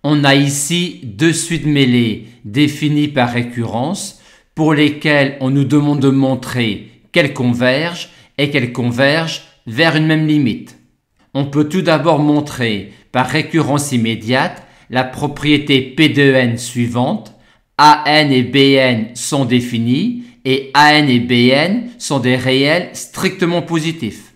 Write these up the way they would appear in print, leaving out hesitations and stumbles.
On a ici deux suites mêlées définies par récurrence pour lesquelles on nous demande de montrer qu'elles convergent et qu'elles convergent vers une même limite. On peut tout d'abord montrer par récurrence immédiate la propriété P de n suivante. AN et BN sont définis et AN et BN sont des réels strictement positifs.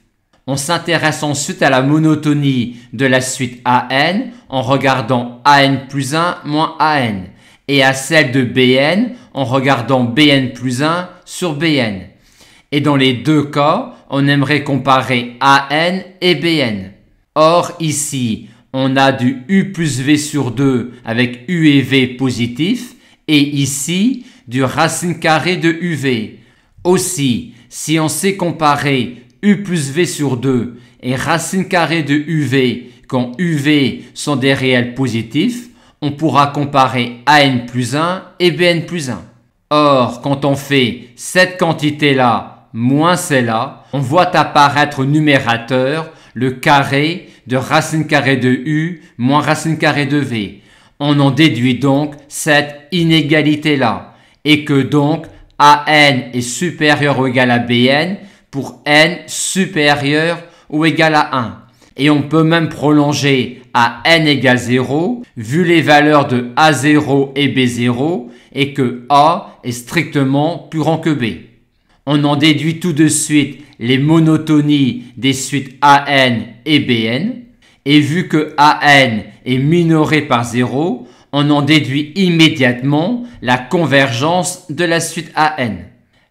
On s'intéresse ensuite à la monotonie de la suite AN en regardant AN plus 1 moins AN et à celle de BN en regardant BN plus 1 sur BN. Et dans les deux cas, on aimerait comparer AN et BN. Or ici, on a du U plus V sur 2 avec U et V positifs et ici du racine carrée de UV. Aussi, si on sait comparer U plus V sur 2 et racine carrée de UV quand UV sont des réels positifs, on pourra comparer AN plus 1 et BN plus 1. Or, quand on fait cette quantité-là moins celle-là, on voit apparaître au numérateur le carré de racine carrée de U moins racine carrée de V. On en déduit donc cette inégalité-là et que donc AN est supérieur ou égal à BN pour n supérieur ou égal à 1. Et on peut même prolonger à n égale 0 vu les valeurs de A0 et B0 et que A est strictement plus grand que B. On en déduit tout de suite les monotonies des suites AN et BN et vu que AN est minoré par 0, on en déduit immédiatement la convergence de la suite AN.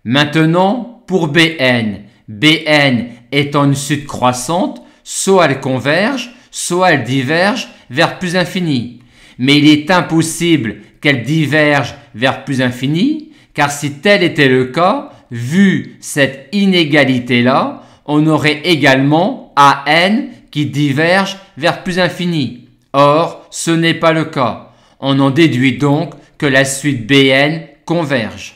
Maintenant, pour BN, BN étant une suite croissante, soit elle converge, soit elle diverge vers plus infini. Mais il est impossible qu'elle diverge vers plus infini, car si tel était le cas, vu cette inégalité-là, on aurait également AN qui diverge vers plus infini. Or, ce n'est pas le cas. On en déduit donc que la suite BN converge.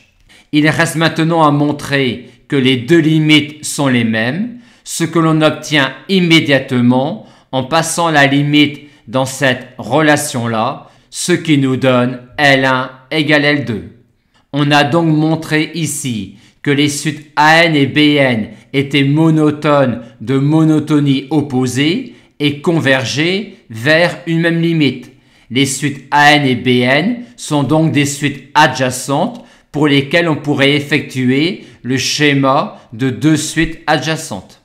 Il reste maintenant à montrer que les deux limites sont les mêmes, ce que l'on obtient immédiatement en passant la limite dans cette relation-là, ce qui nous donne L1 égale L2. On a donc montré ici que les suites AN et BN étaient monotones de monotonie opposée et convergeaient vers une même limite. Les suites AN et BN sont donc des suites adjacentes pour lesquelles on pourrait effectuer le schéma de deux suites adjacentes.